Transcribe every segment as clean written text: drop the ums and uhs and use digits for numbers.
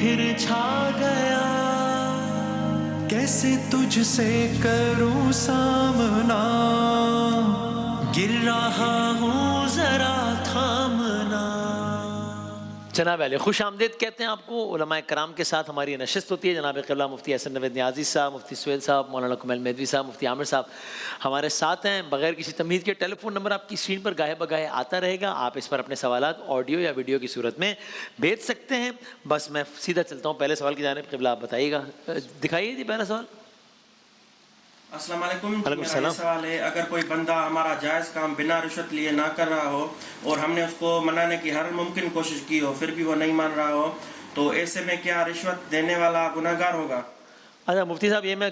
پھر چھا گیا، کیسے تجھ سے کروں سامنا، گر رہا ہوں ذرا تھامنا۔ جناب علیہ خوش آمدید کہتے ہیں آپ کو۔ علماء کرام کے ساتھ ہماری نشست ہوتی ہے۔ جناب قبلہ مفتی احسن نوید نیازی صاحب، مفتی سہیل صاحب، مولانا کمیل میدوی صاحب، مفتی عامر صاحب ہمارے ساتھ ہیں۔ بغیر کسی تمہید کے ٹیلی فون نمبر آپ کی اسکرین پر گاہے بگاہے آتا رہے گا، آپ اس پر اپنے سوالات آڈیو یا ویڈیو کی صورت میں بھیج سکتے ہیں۔ بس میں سیدھا چلتا ہوں پہلے سوال کی جانب۔ قبلہ آپ بتائیے گا، دکھائیے جی پہلا سوال۔ السلام علیکم۔ میرا یہ سوال ہے، اگر کوئی بندہ ہمارا جائز کام بنا رشوت لیے نہ کر رہا ہو اور ہم نے اس کو منانے کی ہر ممکن کوشش کی ہو پھر بھی وہ نہیں مان رہا ہو، تو ایسے میں کیا رشوت دینے والا گناہ گار ہوگا؟ اچھا مفتی صاحب، یہ میں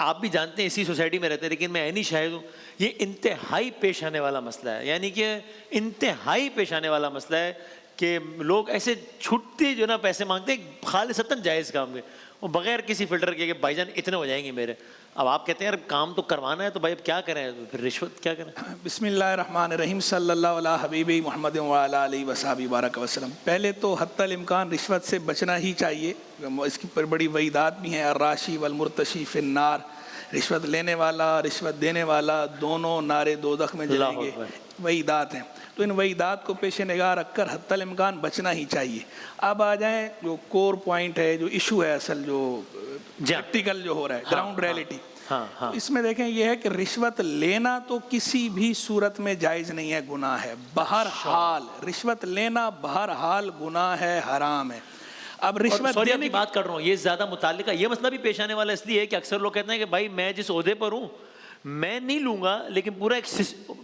آپ بھی جانتے ہیں اسی سوسائٹی میں رہتے ہیں، لیکن میں عینی شاہد ہوں، یہ انتہائی پیش آنے والا مسئلہ ہے، یعنی کہ انتہائی پیش آنے والا مسئلہ ہے کہ لوگ ایسے چھٹتے جو نا پیسے مانگتے ہیں خالصتاً جائز کام کے، وہ بغیر کسی فلٹر کے کہ بھائی جان اتنے ہو جائیں گے میرے۔ اب آپ کہتے ہیں یار کام تو کروانا ہے تو بھائی اب کیا کریں، پھر رشوت کیا کریں؟ بسم اللہ الرحمن الرحیم، صلی اللہ علیہ حبیب محمد وعلی آلہ وصحبہ بارک وسلم۔ پہلے تو حتی الامکان رشوت سے بچنا ہی چاہیے، اس کی پر بڑی وعیدات بھی ہیں، الراشی والمرتشی فی النار، رشوت لینے والا رشوت دینے والا دونوں نارے دوزخ میں جلیں گے، وعیدات ہیں۔ تو ان وعیدات کو پیش نگاہ رکھ کر حتی الامکان بچنا ہی چاہیے۔ اب آ جائیں جو کور پوائنٹ ہے، جو ایشو ہے اصل، جو پریکٹیکل جو ہو رہا ہے، گراؤنڈ ریئلٹی، اس میں دیکھیں یہ ہے کہ رشوت لینا تو کسی بھی صورت میں جائز نہیں ہے، گناہ ہے بہرحال، رشوت لینا بہرحال گناہ ہے، حرام ہے۔ اب رشوت سوری کی بات کر رہا ہوں، یہ زیادہ متعلقہ یہ مسئلہ بھی پیش آنے والا اس لیے ہے کہ اکثر لوگ کہتے ہیں کہ بھائی میں جس عہدے پر ہوں میں نہیں لوں گا، لیکن پورا ایک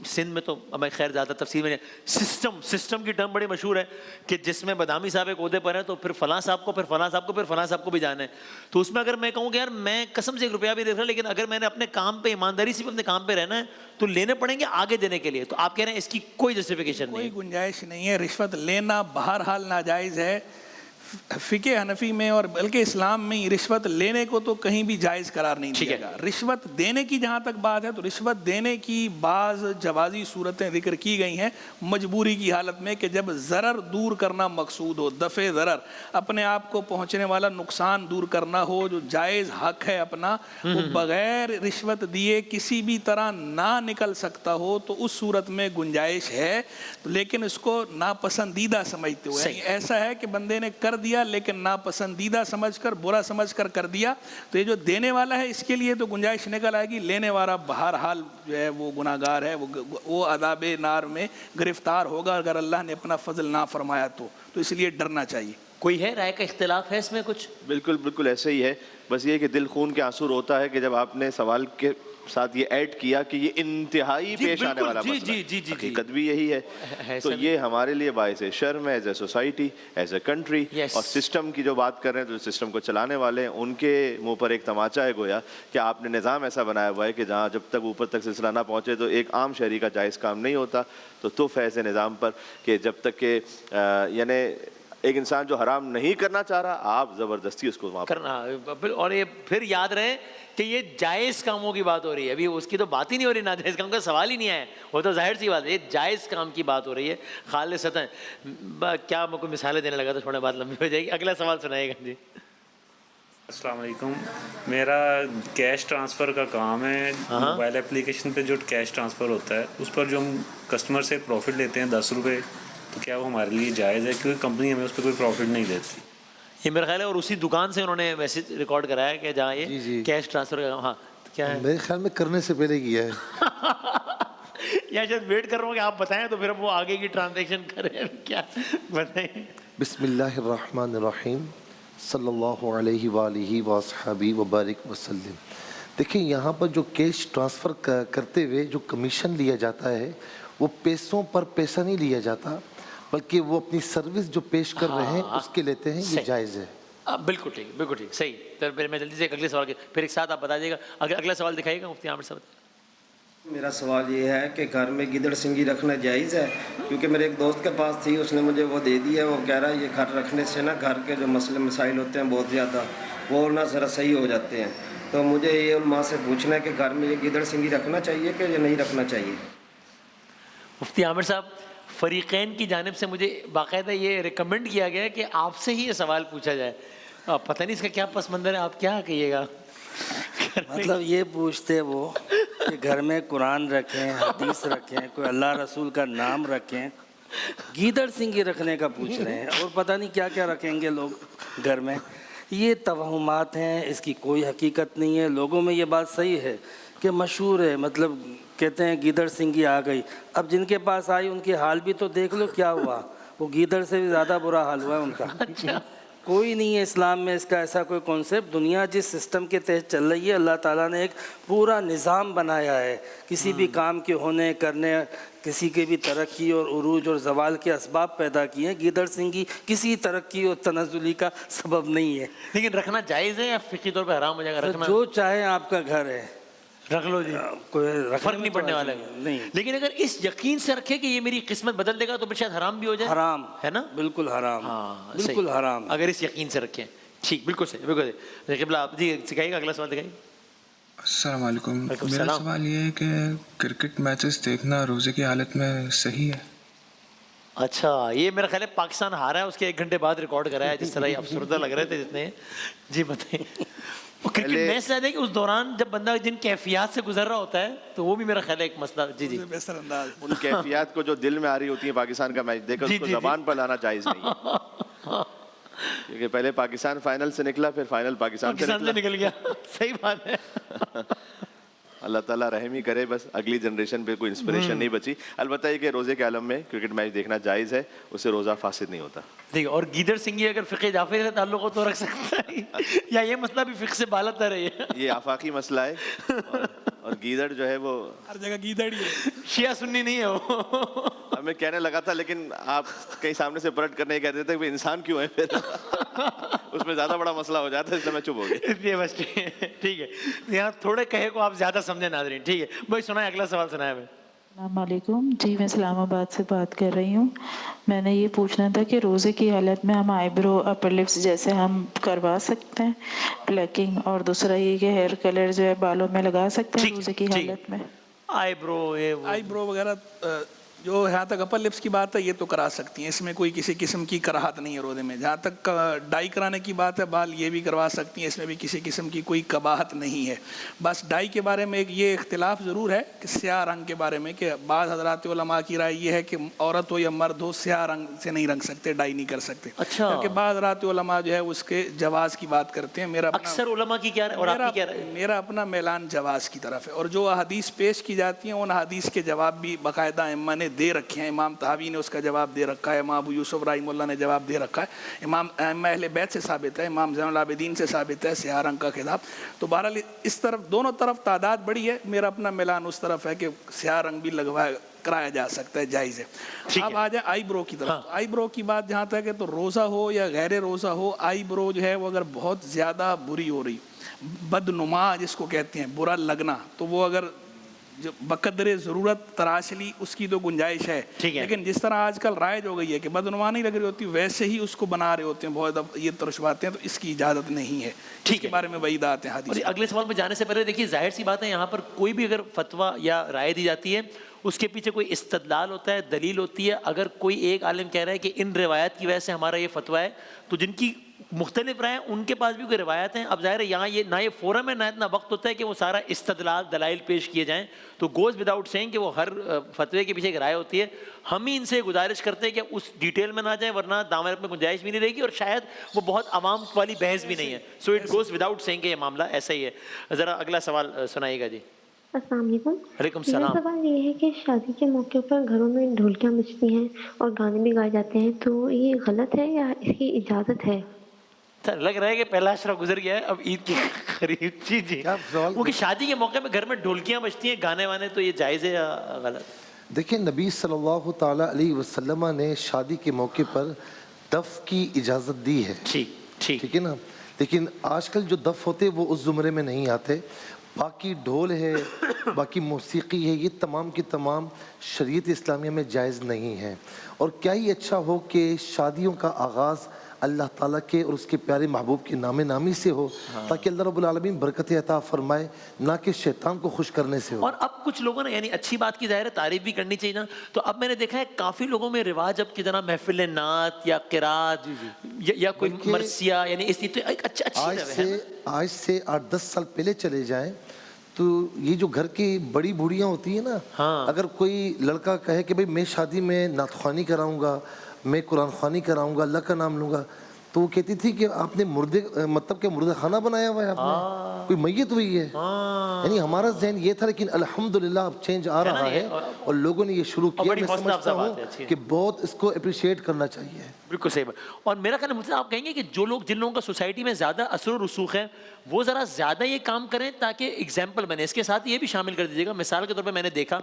سندھ میں تو میں خیر زیادہ تفصیل میں سسٹم کی ٹرم بڑی مشہور ہے کہ جس میں بدامی صاحب ایک عہدے پر ہیں تو پھر فلاں صاحب کو، پھر فلاں صاحب کو، پھر فلاں صاحب کو بھی جانا ہے۔ تو اس میں اگر میں کہوں کہ یار میں قسم سے 1 روپیہ بھی دے رہا، لیکن اگر میں نے اپنے کام پہ ایمانداری سے اپنے کام پہ رہنا ہے تو لینے پڑیں گے آگے دینے کے لیے، تو آپ کہہ رہے ہیں اس کی کوئی جسٹیفیکیشن نہیں، کوئی گنجائش نہیں ہے، رشوت لینا بہرحال ناجائز ہے۔ فقہ حنفی میں اور بلکہ اسلام میں رشوت لینے کو تو کہیں بھی جائز قرار نہیں دیا گیا۔ رشوت دینے کی جہاں تک بات ہے تو رشوت دینے کی بعض جوازی صورتیں ذکر کی گئی ہیں مجبوری کی حالت میں، کہ جب ضرر دور کرنا مقصود ہو، دفع ضرر، اپنے آپ کو پہنچنے والا نقصان دور کرنا ہو، جو جائز حق ہے اپنا وہ بغیر رشوت دیے کسی بھی طرح نہ نکل سکتا ہو، تو اس صورت میں گنجائش ہے، لیکن اس کو ناپسندیدہ سمجھتے ہوئے، ایسا ہے کہ بندے نے کر دیا لیکن ناپسندیدہ سمجھ کر، برا سمجھ کر کر دیا، تو یہ جو دینے والا ہے اس کے لیے تو گنجائش نکل آئے گی، لینے والا بہرحال جو ہے وہ گناہ گار ہے، وہ عذاب نار میں گرفتار ہوگا اگر اللہ نے اپنا فضل نہ فرمایا تو اس لیے ڈرنا چاہیے۔ کوئی ہے رائے کا اختلاف ہے اس میں کچھ؟ بالکل ایسے ہی ہے، بس یہ کہ دل خون کے آنسو روتا ہے کہ جب آپ نے سوال کے ساتھ یہ ایڈ کیا کہ یہ انتہائی پیش آنے والا مسئلہ ہے، حقیقت بھی یہی ہے، تو یہ ہمارے لیے باعث شرم ہے، as a society, as a country, اور سسٹم کی جو بات کر رہے ہیں تو سسٹم کو چلانے والے ہیں ان کے منہ پر ایک تماچا ہے گویا کہ آپ نے نظام ایسا بنایا ہوا ہے کہ جہاں جب تک اوپر تک سلسلہ نہ پہنچے تو ایک عام شہری کا جائز کام نہیں ہوتا، تو تف ہے ایسے نظام پر کہ جب تک کہ یعنی ایک انسان جو حرام نہیں کرنا چاہ رہا آپ زبردستی اس کو وہاں کرنا، اور یہ پھر یاد رہے کہ یہ جائز کاموں کی بات ہو رہی ہے، ابھی اس کی تو بات ہی نہیں ہو رہی، ناجائز کام کا سوال ہی نہیں آیا، وہ تو ظاہر سی بات ہے، یہ جائز کام کی بات ہو رہی ہے خالصتاً۔ کیا میں کوئی مثالیں دینے لگا تو تھوڑی بات لمبی ہو جائے گی، اگلا سوال سنائیے گا جی۔ السلام علیکم، میرا کیش ٹرانسفر کا کام ہے، موبائل اپلیکیشن پہ جو کیش ٹرانسفر ہوتا ہے اس پر جو ہم کسٹمر سے پروفٹ لیتے ہیں 10 روپے، تو کیا وہ ہمارے لیے جائز ہے؟ کیونکہ کمپنی ہمیں اس پہ کوئی پروفٹ نہیں دیتی۔ یہ میرا خیال ہے اور اسی دکان سے انہوں نے میسج ریکارڈ کرایا کہ جہاں یہ کیش ٹرانسفر کا، ہاں کیا ہے میرے خیال میں کرنے سے پہلے کیا ہے یا شاید ویٹ کر رہا ہوں کہ آپ بتائیں تو پھر وہ آگے کی ٹرانزیکشن کریں، کیا بتائیں۔ بسم اللہ الرحمن الرحیم، صلی اللہ علیہ وآلہ وصحبہ وبارک وسلم۔ دیکھیں یہاں پر جو کیش ٹرانسفر کرتے ہوئے جو کمیشن لیا جاتا ہے وہ پیسوں پر پیسہ نہیں لیا جاتا، بلکہ وہ اپنی سروس جو پیش کر رہے ہیں اس کے لیتے ہیں، یہ جائز ہے۔ بالکل ٹھیک، بالکل ٹھیک، صحیح۔ تو پھر میں جلدی سے اگلے سوال کے پھر ایک ساتھ آپ بتا دیجیے گا، اگلا سوال دکھائیے گا مفتی عامر صاحب۔ میرا سوال یہ ہے کہ گھر میں گیدڑ سنگی رکھنا جائز ہے؟ کیونکہ میرے ایک دوست کے پاس تھی، اس نے مجھے وہ دے دی ہے، وہ کہہ رہا ہے یہ گھر رکھنے سے نا گھر کے جو مسئلے مسائل ہوتے ہیں بہت زیادہ وہ نا ذرا صحیح ہو جاتے ہیں، تو مجھے یہ علماء سے پوچھنا ہے کہ گھر میں یہ گیدڑ سنگی رکھنا چاہیے کہ نہیں رکھنا چاہیے؟ مفتی عامر صاحب، فریقین کی جانب سے مجھے باقاعدہ یہ ریکمنڈ کیا گیا ہے کہ آپ سے ہی یہ سوال پوچھا جائے، پتہ نہیں اس کا کیا پس منظر ہے, آپ کیا کہیے گا؟ مطلب یہ پوچھتے وہ کہ گھر میں قرآن رکھیں, حدیث رکھیں, کوئی اللہ رسول کا نام رکھیں, گیدڑ سنگھی رکھنے کا پوچھ رہے ہیں, اور پتہ نہیں کیا کیا رکھیں گے لوگ گھر میں. یہ توہمات ہیں, اس کی کوئی حقیقت نہیں ہے. لوگوں میں یہ بات صحیح ہے کہ مشہور ہے, مطلب کہتے ہیں گیدڑ سنگھی آ گئی. اب جن کے پاس آئی ان کے حال بھی تو دیکھ لو کیا ہوا, وہ گیدڑ سے بھی زیادہ برا حال ہوا ہے ان کا. کوئی نہیں ہے اسلام میں اس کا ایسا کوئی کانسیپٹ. دنیا جس سسٹم کے تحت چل رہی ہے, اللہ تعالیٰ نے ایک پورا نظام بنایا ہے. کسی بھی کام کے ہونے کرنے, کسی کے بھی ترقی اور عروج اور زوال کے اسباب پیدا کیے ہیں. گیدڑ سنگھی کسی ترقی اور تنزلی کا سبب نہیں ہے. لیکن رکھنا جائز ہے یا فقہی طور پہ حرام ہو جائے گا رکھنا؟ جو چاہے آپ کا گھر ہے رکھ لو جی, کوئی فرق نہیں پڑنے والا ہے. نہیں, لیکن اگر اس یقین سے رکھے کہ یہ میری قسمت بدل دے گا تو پھر شاید حرام بھی ہو جائے. حرام ہے نا, بالکل حرام. ہاں بالکل حرام اگر اس یقین سے رکھیں. ٹھیک, بالکل صحیح, بالکل صحیح. قبلہ آپ جی سکھائیے گا, اگلا سوال دکھائیے. السلام علیکم. میرا سوال یہ ہے کہ کرکٹ میچز دیکھنا روزے کی حالت میں صحیح ہے؟ اچھا, یہ میرا خیال ہے پاکستان ہارا ہے, اس کے 1 گھنٹے بعد ریکارڈ کرایا, جس طرح یہ افسردہ لگ رہے تھے جتنے. جی بتائیں. کرکٹ میچ سے ہے کہ اس دوران جب بندہ جن کیفیات سے گزر رہا ہوتا ہے تو وہ بھی میرا خیال ہے ایک مسئلہ. جی جی, بہتر انداز. ان کیفیات کو جو دل میں آ رہی ہوتی ہیں پاکستان کا میچ دیکھ کر اس کو زبان پر لانا جائز نہیں ہے, کیونکہ پہلے پاکستان فائنل سے نکلا, پھر فائنل پاکستان سے نکل گیا. صحیح بات ہے. اللہ تعالیٰ رحم ہی کرے, بس اگلی جنریشن پہ کوئی انسپریشن نہیں بچی. البتہ یہ کہ روزے کے عالم میں کرکٹ میچ دیکھنا جائز ہے, اس سے روزہ فاسد نہیں ہوتا. ٹھیک ہے. اور گیدڑ سنگھی اگر فقہ جعفری سے تعلق ہو تو رکھ سکتا ہے, یا یہ مسئلہ بھی فقہ سے بالا تر ہے؟ یہ آفاقی مسئلہ ہے, اور گیدڑ جو ہے وہ ہر جگہ گیدڑ ہی ہے, شیعہ سنی نہیں ہے وہ. ہمیں کہنے لگا تھا, لیکن آپ کہیں سامنے سے پلٹ کرنے کہتے تھے کہ انسان کیوں ہے, پھر اس میں زیادہ بڑا مسئلہ ہو جاتا ہے, اس لیے میں چپ ہو گیا. یہ بس ٹھیک ہے, یہاں تھوڑے کہے کو آپ زیادہ سمجھیں ناظرین. ٹھیک ہے بھائی, سنائیں اگلا سوال سنائیں. میں السلام علیکم. جی میں اسلام آباد سے بات کر رہی ہوں. میں نے یہ پوچھنا تھا کہ روزے کی حالت میں ہم آئی برو, اپر لپس جیسے ہم کروا سکتے ہیں پلکنگ, اور دوسرا یہ کہ ہیئر کلر جو ہے بالوں میں لگا سکتے ہیں روزے کی حالت میں؟ آئی برو وغیرہ جو یہاں تک اپر لپس کی بات ہے یہ تو کرا سکتی ہیں, اس میں کوئی کسی قسم کی کراہت نہیں ہے روزے میں. جہاں تک ڈائی کرانے کی بات ہے, بال یہ بھی کروا سکتی ہیں, اس میں بھی کسی قسم کی کوئی قباحت نہیں ہے. بس ڈائی کے بارے میں ایک یہ اختلاف ضرور ہے کہ سیاہ رنگ کے بارے میں, کہ بعض حضرات علماء کی رائے یہ ہے کہ عورت ہو یا مرد ہو سیاہ رنگ سے نہیں رنگ سکتے, ڈائی نہیں کر سکتے. اچھا, کیونکہ بعض حضرات علماء جو ہے اس کے جواز کی بات کرتے ہیں. اکثر علماء کی کیا رائے؟ میرا اپنا میلان جواز کی طرف ہے, اور جو احادیث پیش کی جاتی ہیں ان احادیث کے جواب بھی باقاعدہ ائمہ نے دے رکھے ہیں. امام طحاوی نے اس کا جواب دے رکھا ہے, امام ابو یوسف رحمہ اللہ نے جواب دے رکھا ہے, امام اہل بیت سے ثابت ہے, امام زین العابدین سے ثابت ہے سیاہ رنگ کا خطاب. تو بہرحال اس طرف دونوں طرف تعداد بڑی ہے. میرا اپنا میلان اس طرف ہے کہ سیاہ رنگ بھی کرایا جا سکتا ہے, جائز ہے. اب آ جائیں آئی برو کی طرف. آئی برو کی بات جہاں تک ہے تو روزہ ہو یا غیر روزہ ہو, آئی برو جو ہے وہ اگر بہت زیادہ بری ہو رہی, بدنما جس کو کہتے ہیں, برا لگنا, تو وہ اگر جو بقدر ضرورت تراش لی اس کی تو گنجائش ہے. لیکن جس طرح آج کل رائج ہو گئی ہے کہ بدعنوان نہیں لگ رہی ہوتی, ویسے ہی اس کو بنا رہے ہوتے ہیں, بہت یہ ترشواتے ہیں, تو اس کی اجازت نہیں ہے. ٹھیک ہے, بارے میں وعیدات ہیں حدیث. اگلے سوال میں جانے سے پہلے دیکھیے, ظاہر سی بات ہے یہاں پر کوئی بھی اگر فتویٰ یا رائے دی جاتی ہے اس کے پیچھے کوئی استدلال ہوتا ہے, دلیل ہوتی ہے. اگر کوئی ایک عالم کہہ رہا ہے کہ ان روایت کی وجہ سے ہمارا یہ فتویٰ ہے, تو جن کی مختلف رائے ان کے پاس بھی کوئی روایت ہیں. اب ظاہر ہے یہاں یہ نہ یہ فورم ہے نہ اتنا وقت ہوتا ہے کہ وہ سارا استدلال دلائل پیش کیے جائیں, تو گوز وداؤٹ سینگ کہ وہ ہر فتوے کے پیچھے ایک رائے ہوتی ہے. ہم ہی ان سے گزارش کرتے ہیں کہ اس ڈیٹیل میں نہ جائیں, ورنہ دامن میں گنجائش بھی نہیں رہے گی, اور شاید وہ بہت عوام والی بحث بھی نہیں ہے. سو اٹ گوز وداؤٹ سینگ کہ یہ معاملہ ایسا ہی ہے. ذرا اگلا سوال سنائیے گا. جی السلام علیکم. وعلیکم السلام. میرا سوال یہ ہے کہ شادی کے موقع پر گھروں میں ڈھولکیاں بجتی ہیں اور گانے بھی گائے جاتے ہیں, تو یہ غلط ہے یا اس کی اجازت ہے؟ لگ رہا ہے کہ پہلا اشرا گزر گیا ہے, اب عید کی قریب. جی جی, وہ کہ شادی کے موقع میں گھر میں ڈھولکیاں بجتی ہیں, گانے وانے, تو یہ جائز ہے یا غلط؟ دیکھیں, نبی صلی اللہ تعالیٰ علیہ وسلم نے شادی کے موقع پر دف کی اجازت دی ہے. ٹھیک ہے نا, لیکن آج کل جو دف ہوتے وہ اس زمرے میں نہیں آتے. باقی ڈھول ہے, باقی موسیقی ہے, یہ تمام کی تمام شریعت اسلامیہ میں جائز نہیں ہے. اور کیا ہی اچھا ہو کہ شادیوں کا آغاز اللہ تعالیٰ کے اور اس کے پیارے محبوب کے نام نامی سے ہو, تاکہ اللہ رب العالمین برکت عطا فرمائے, نہ کہ شیطان کو خوش کرنے سے ہو. اور اب کچھ لوگوں نے, یعنی اچھی بات کی ظاہر ہے تعریف بھی کرنی چاہیے نا, تو اب میں نے دیکھا ہے کافی لوگوں میں رواج اب کی طرح محفل نعت یا قرات یا کوئی مرثیہ, یعنی اس لیے ایک اچھی آج سے 8-10 سال پہلے چلے جائیں تو یہ جو گھر کی بڑی بوڑھیاں ہوتی ہیں نا, اگر کوئی لڑکا کہے کہ بھئی میں شادی میں نعت خوانی کراؤں گا, میں قرآن خوانی کراؤں گا, اللہ کا نام لوں گا, تو وہ کہتی تھی کہ آپ نے مردے, مطلب کہ مردہ خانہ بنایا ہوا ہے آپ نے, کوئی میت ہوئی ہے. یعنی ہمارا ذہن یہ تھا, لیکن الحمدللہ اب چینج آ رہا ہے اور لوگوں نے یہ شروع کیا. میں سمجھتا ہوں کہ بہت اس کو اپریشیٹ کرنا چاہیے. بالکل صحیح بات. اور میرا خیال ہے آپ کہیں گے کہ جو لوگ, جن لوگوں کا سوسائٹی میں زیادہ اثر و رسوخ ہے, وہ ذرا زیادہ یہ کام کریں تاکہ ایگزامپل بنے. اس کے ساتھ یہ بھی شامل کر دیجیے گا, مثال کے طور پہ میں نے دیکھا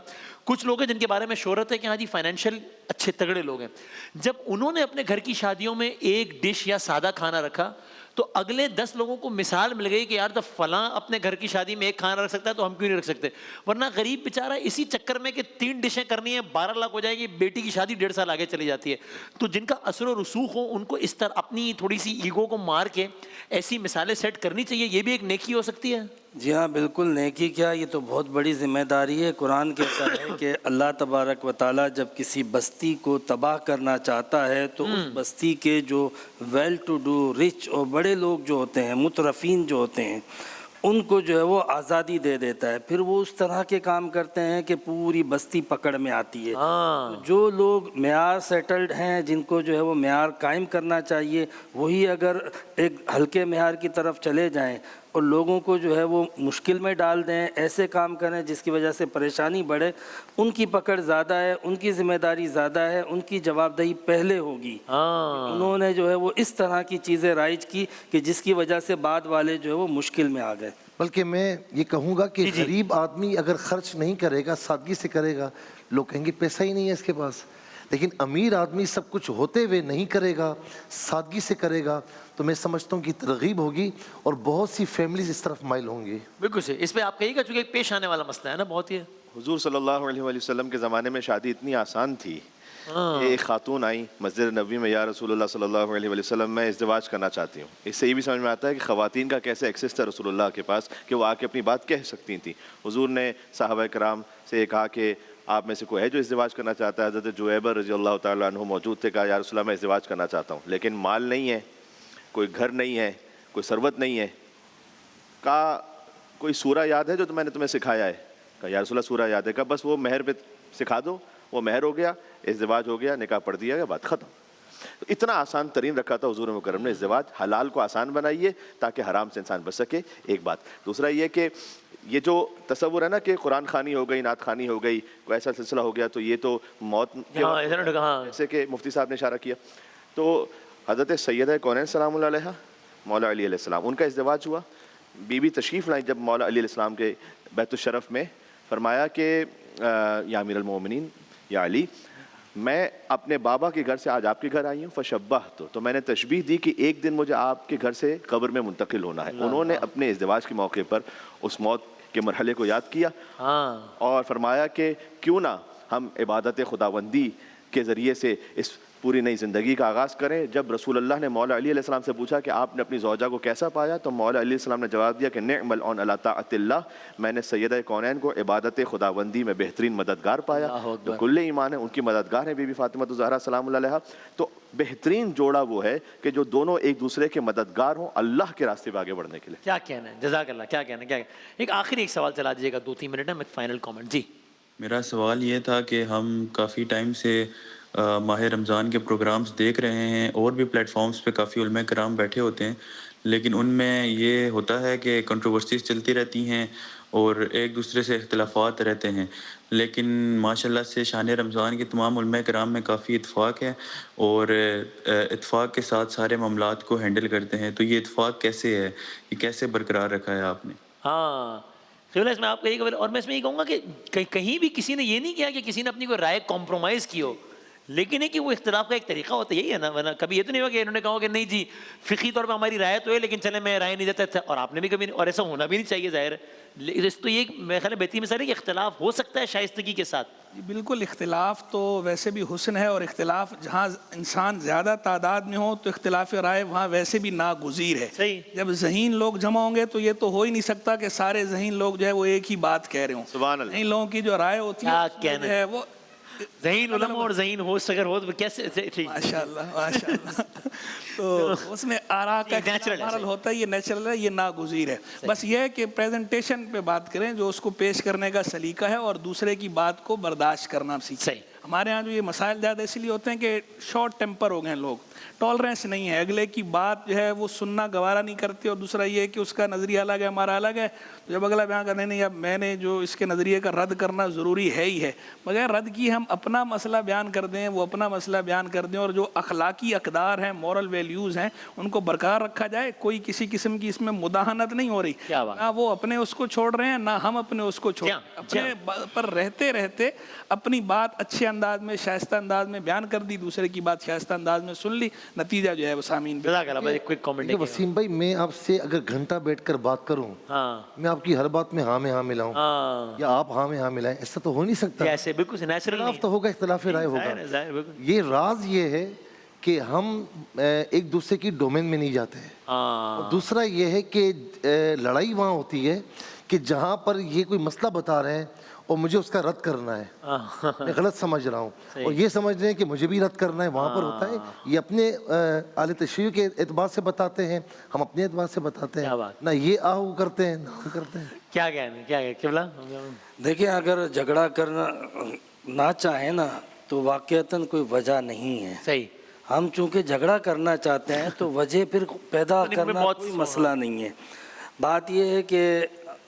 کچھ لوگ ہیں جن کے بارے میں شہرت ہے کہ ہاں جی فائنینشیل اچھے تگڑے لوگ ہیں, جب انہوں نے اپنے گھر کی شادیوں میں ایک ڈش یا سادہ کھانا رکھا تو اگلے 10 لوگوں کو مثال مل گئی کہ یار جب فلاں اپنے گھر کی شادی میں ایک کھانا رکھ سکتا ہے تو ہم کیوں نہیں رکھ سکتے. ورنہ غریب بیچارہ اسی چکر میں کہ 3 ڈشیں کرنی ہیں 12 لاکھ ہو جائے گی, بیٹی کی شادی 1.5 سال آگے چلی جاتی ہے. تو جن کا اثر و رسوخ ہو ان کو اس طرح اپنی تھوڑی سی ایگو کو مار کے ایسی مثالیں سیٹ کرنی چاہیے. یہ بھی ایک نیکی ہو سکتی ہے. جی ہاں بالکل, نیکی کیا, یہ تو بہت بڑی ذمہ داری ہے. قرآن کہتا ہے کہ اللہ تبارک و تعالیٰ جب کسی بستی کو تباہ کرنا چاہتا ہے تو اس بستی کے جو ویل ٹو ڈو, رچ اور بڑے لوگ جو ہوتے ہیں, مترفین جو ہوتے ہیں, ان کو جو ہے وہ آزادی دے دیتا ہے. پھر وہ اس طرح کے کام کرتے ہیں کہ پوری بستی پکڑ میں آتی ہے. جو لوگ معیار سیٹلڈ ہیں, جن کو جو ہے وہ معیار قائم کرنا چاہیے, وہی اگر ایک ہلکے معیار کی طرف چلے جائیں اور لوگوں کو جو ہے وہ مشکل میں ڈال دیں, ایسے کام کریں جس کی وجہ سے پریشانی بڑھے, ان کی پکڑ زیادہ ہے, ان کی ذمہ داری زیادہ ہے, ان کی جواب دہی پہلے ہوگی. انہوں نے جو ہے وہ اس طرح کی چیزیں رائج کی کہ جس کی وجہ سے بعد والے جو ہے وہ مشکل میں آ گئے. بلکہ میں یہ کہوں گا کہ غریب آدمی اگر خرچ نہیں کرے گا, سادگی سے کرے گا, لوگ کہیں گے پیسہ ہی نہیں ہے اس کے پاس. لیکن امیر آدمی سب کچھ ہوتے ہوئے نہیں کرے گا, سادگی سے کرے گا, تو میں سمجھتا ہوں کہ ترغیب ہوگی اور بہت سی فیملیز اس طرف مائل ہوں گی. بالکل صحیح. اس پہ آپ کہیے گا چونکہ ایک پیش آنے والا مسئلہ ہے نا بہت ہی. حضور صلی اللہ علیہ وسلم کے زمانے میں شادی اتنی آسان تھی. ایک خاتون آئی مسجد نبوی میں, یا رسول اللہ صلی اللہ علیہ وسلم میں ازدواج کرنا چاہتی ہوں. اس سے یہ بھی سمجھ میں آتا ہے کہ خواتین کا کیسے ایکسیس تھا رسول اللہ کے پاس کہ وہ آ کے اپنی بات کہہ سکتی تھیں. حضور نے صحابہ کرام سے کہا کہ آپ میں سے کوئی ہے جو ازدواج کرنا چاہتا ہے. حضرت جویبر رضی اللہ تعالیٰ عنہ موجود تھے, کہا یا رسول اللہ میں ازدواج کرنا چاہتا ہوں لیکن مال نہیں ہے, کوئی گھر نہیں ہے, کوئی ثروت نہیں ہے. کہا کوئی سورہ یاد ہے جو میں نے تمہیں سکھایا ہے؟ کہا یا رسول اللہ سورہ یاد ہے. کہا بس وہ مہر پہ سکھا دو, وہ مہر ہو گیا, ازدواج ہو گیا, نکاح پڑھ دیا گیا, بات ختم. اتنا آسان ترین رکھا تھا حضور مکرم نے ازدواج. حلال کو آسان بنائیے تاکہ حرام سے انسان بچ سکے, ایک بات. دوسرا یہ کہ یہ جو تصور ہے نا کہ قرآن خوانی ہو گئی, نعت خوانی ہو گئی, کوئی ایسا سلسلہ ہو گیا تو یہ تو موت, جیسے کہ مفتی صاحب نے اشارہ کیا. تو حضرت سیدہ کونین سلام اللہ علیہ, مولا علی علیہ السلام, ان کا ازدواج ہوا. بی بی تشریف لائیں جب مولا علی علیہ السلام کے بیت الشرف میں, فرمایا کہ یا امیر المومنین, یا علی, میں اپنے بابا کے گھر سے آج آپ کے گھر آئی ہوں. فشبہت, تو میں نے تشبیہ دی کہ ایک دن مجھے آپ کے گھر سے قبر میں منتقل ہونا ہے. انہوں نے اپنے ازدواج کے موقع پر اس موت کے مرحلے کو یاد کیا اور فرمایا کہ کیوں نہ ہم عبادت خداوندی کے ذریعے سے اس پوری نئی زندگی کا آغاز کریں. جب رسول اللہ نے مولا علی علیہ السلام سے پوچھا کہ آپ نے اپنی زوجہ کو کیسا پایا, تو مولا علی علیہ السلام نے جواب دیا کہ نعم العون علی طاعت اللہ, میں نے سیدہ کونین کو عبادت خداوندی میں بہترین مددگار پایا. تو کل ایمان ہے, ان کی مددگار ہیں بی بی فاطمہ الزہرا سلام اللہ علیہا. تو بہترین جوڑا وہ ہے کہ جو دونوں ایک دوسرے کے مددگار ہوں اللہ کے راستے پہ آگے بڑھنے کے لیے. کیا کہنا ہے, جزاک اللہ, کیا کہنا ہے. ایک آخری ایک سوال چلا دیجیے گا, 2-3 منٹ ہے, میں فائنل کامنٹ. جی میرا سوال یہ تھا کہ ہم کافی ٹائم سے ماہ رمضان کے پروگرامز دیکھ رہے ہیں, اور بھی پلیٹ فارمز پہ کافی علماء کرام بیٹھے ہوتے ہیں, لیکن ان میں یہ ہوتا ہے کہ کنٹروورسیز چلتی رہتی ہیں اور ایک دوسرے سے اختلافات رہتے ہیں. لیکن ماشاءاللہ سے شان رمضان کے تمام علماء کرام میں کافی اتفاق ہے اور اتفاق کے ساتھ سارے معاملات کو ہینڈل کرتے ہیں. تو یہ اتفاق کیسے ہے, یہ کیسے برقرار رکھا ہے آپ نے؟ ہاں اس میں آپ کہیے گا, اور میں اس میں یہ کہوں گا کہ کہیں بھی کسی نے یہ نہیں کیا کہ کسی نے اپنی کوئی رائے کمپرومائز کی ہو. لیکن ہے کہ وہ اختلاف کا ایک طریقہ ہوتا ہے، یہی ہے نا، ورنہ کبھی یہ تو نہیں ہوا کہ انہوں نے کہا کہ نہیں جی فقہی طور پہ ہماری رائے تو ہے لیکن چلے میں رائے نہیں دیتا تھا، اور آپ نے بھی کبھی نہیں، اور ایسا ہونا بھی نہیں چاہیے ظاہر ہے۔ اس تو یہ میرے خیال میں بہترین مثال ہے کہ اختلاف ہو سکتا ہے شائستگی کے ساتھ۔ بالکل، اختلاف تو ویسے بھی حسن ہے، اور اختلاف جہاں انسان زیادہ تعداد میں ہو تو اختلاف رائے وہاں ویسے بھی ناگزیر ہے۔ صحیح۔ جب ذہین لوگ جمع ہوں گے تو یہ تو ہو ہی نہیں سکتا کہ سارے ذہین لوگ جو ہے وہ ایک ہی بات کہہ رہے ہوں۔ سبحان اللہ۔ ذہین لوگوں کی جو رائے ہوتی ہے وہ ذہین علماء اور ذہین ہوسٹ اگر ہو تو کیسے؟ ماشاءاللہ ماشاءاللہ، تو اس میں آراء کا اختلاف ہوتا ہے، یہ نیچرل ہے، یہ ناگزیر ہے۔ بس یہ ہے کہ پریزنٹیشن پہ بات کریں، جو اس کو پیش کرنے کا سلیقہ ہے، اور دوسرے کی بات کو برداشت کرنا سیکھیں۔ ہمارے ہاں جو یہ مسائل زیادہ اس لیے ہوتے ہیں کہ شارٹ ٹیمپر ہو گئے ہیں لوگ، ٹالرنس نہیں ہے، اگلے کی بات جو ہے وہ سننا گوارا نہیں کرتے، اور دوسرا یہ ہے کہ اس کا نظریہ الگ ہے، ہمارا الگ ہے، تو جب اگلا بیان کرنے نہیں، اب میں نے جو اس کے نظریے کا رد کرنا ضروری ہے ہی ہے، بغیر رد کی ہم اپنا مسئلہ بیان کر دیں، وہ اپنا مسئلہ بیان کر دیں، اور جو اخلاقی اقدار ہیں، مورل ویلیوز ہیں، ان کو برقرار رکھا جائے، کوئی کسی قسم کی اس میں مداہنت نہیں ہو رہی، نہ وہ اپنے اس کو چھوڑ رہے ہیں، نہ ہم اپنے اس کو چھوڑ رہے ہیں، اپنے پر رہتے رہتے اپنی بات اچھے انداز میں، شائستہ انداز میں بیان کر دی، دوسرے کی بات شائستہ انداز میں سن لی، نتیجہ جو ہے وہ سامعین پہ۔ وسیم بھائی، میں آپ سے اگر گھنٹہ بیٹھ کر بات کروں، میں آپ کی ہر بات میں ہاں میں ہاں ملاؤں، یا آپ ہاں میں ہاں ملائیں، ایسا تو ہو نہیں سکتا۔ ایسے بالکل نیچرل اختلاف تو ہوگا، اختلاف رائے ہوگا۔ یہ راز یہ ہے کہ ہم ایک دوسرے کی ڈومین میں نہیں جاتے ہیں، اور دوسرا یہ ہے کہ لڑائی وہاں ہوتی ہے کہ جہاں پر یہ کوئی مسئلہ بتا رہے ہیں اور مجھے اس کا رد کرنا ہے، میں غلط سمجھ رہا ہوں، اور یہ سمجھ رہے ہیں کہ مجھے بھی رد کرنا ہے، وہاں پر ہوتا ہے۔ یہ اپنے اہل تشیع کے اعتبار سے بتاتے ہیں، ہم اپنے اعتبار سے بتاتے ہیں، نہ یہ آہو کرتے ہیں نہ ہم کرتے ہیں۔ کیا کہنا کیا قبلہ؟ دیکھیں، اگر جھگڑا کرنا نہ چاہیں نا تو واقعتاً کوئی وجہ نہیں ہے۔ صحیح۔ ہم چونکہ جھگڑا کرنا چاہتے ہیں تو وجہ پھر پیدا کرنا کوئی مسئلہ نہیں ہے۔ بات یہ ہے کہ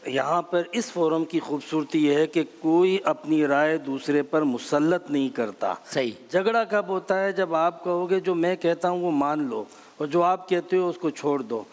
یہاں پر اس فورم کی خوبصورتی یہ ہے کہ کوئی اپنی رائے دوسرے پر مسلط نہیں کرتا۔ صحیح۔ جھگڑا کب ہوتا ہے؟ جب آپ کہو گے جو میں کہتا ہوں وہ مان لو، اور جو آپ کہتے ہو اس کو چھوڑ دو۔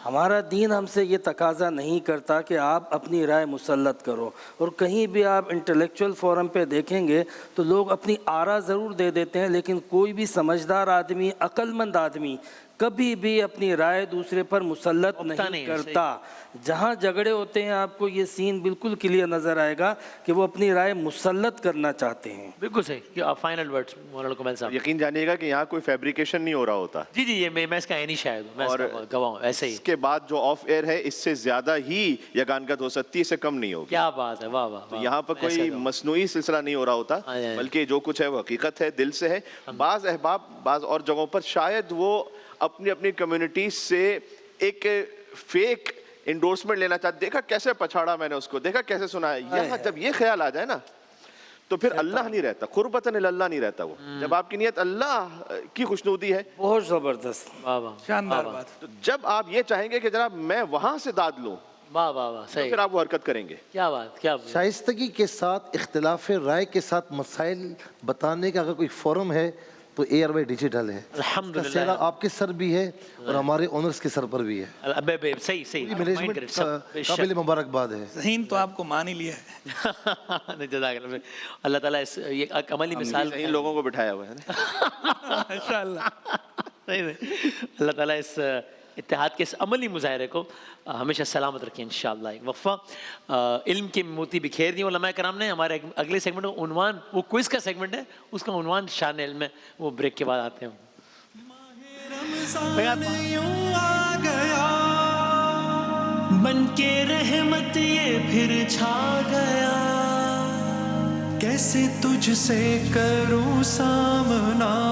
ہمارا دین ہم سے یہ تقاضا نہیں کرتا کہ آپ اپنی رائے مسلط کرو، اور کہیں بھی آپ انٹلیکچوئل فورم پہ دیکھیں گے تو لوگ اپنی آراء ضرور دے دیتے ہیں، لیکن کوئی بھی سمجھدار آدمی، عقل مند آدمی کبھی بھی اپنی رائے دوسرے پر مسلط نہیں کرتا۔ جہاں جھگڑے ہوتے ہیں آپ کو یہ سین بالکل کلیئر نظر آئے گا کہ وہ اپنی رائے مسلط کرنا چاہتے ہیں۔ بالکل صحیح۔ فائنل ورڈز مولانا کمال صاحب۔ یقین جانیے گا کہ یہاں کوئی فیبریکیشن نہیں ہو رہا ہوتا۔ جی جی، یہ میں اس کا عینی شاہد ہوں، میں اس کا گواہ ہوں۔ ایسے ہی اس کے بعد جو آف ایئر ہے اس سے زیادہ ہی یگانگت ہو سکتی ہے، اس سے کم نہیں ہوگی۔ کیا بات ہے، واہ واہ۔ یہاں پر کوئی مصنوعی سلسلہ نہیں ہو رہا ہوتا، بلکہ جو کچھ ہے وہ حقیقت ہے، دل سے ہے۔ بعض احباب بعض اور جگہوں پر شاید وہ اپنی اپنی کمیونٹی سے ایک فیک انڈورسمنٹ لینا چاہتے، دیکھا کیسے پچھاڑا میں نے اس کو، دیکھا کیسے سنا ہے۔ یہاں جب یہ خیال آ جائے نا تو پھر اللہ نہیں رہتا، قربتاً اللہ نہیں رہتا۔ وہ جب آپ کی نیت اللہ کی خوشنودی ہے، بہت زبردست، شاندار بات۔ تو جب آپ یہ چاہیں گے کہ جناب میں وہاں سے داد لوں، واہ واہ واہ، صحیح، پھر آپ وہ حرکت کریں گے۔ کیا بات، کیا بات۔ شائستگی کے ساتھ، اختلاف رائے کے ساتھ مسائل بتانے کا اگر کوئی فورم ہے تو اے آر وائی ڈیجیٹل ہے۔ الحمدللہ، سیرا آپ کے سر بھی ہے اور ہمارے اونرز کے سر پر بھی ہے۔ صحیح صحیح، مینجمنٹ قابل مبارکباد ہے۔ ذہین تو آپ کو مان ہی لیا ہے۔ جزاک اللہ۔ اللہ تعالیٰ یہ عملی مثال ان لوگوں کو بٹھایا ہوا ہے۔ ماشاءاللہ۔ اللہ تعالیٰ اس اتحاد کے اس عملی مظاہرے کو ہمیشہ سلامت رکھیں انشاءاللہ۔ ایک وقفہ، علم کے موتی بکھیر دی علماء کرام نے۔ ہمارے اگلے سیگمنٹ کا عنوان، وہ کوئز کا سیگمنٹ ہے، اس کا عنوان شان علم ہے، وہ بریک کے بعد آتے ہیں۔ بن کے رحمت یہ پھر چھا گیا، کیسے تجھ سے کروں سامنا۔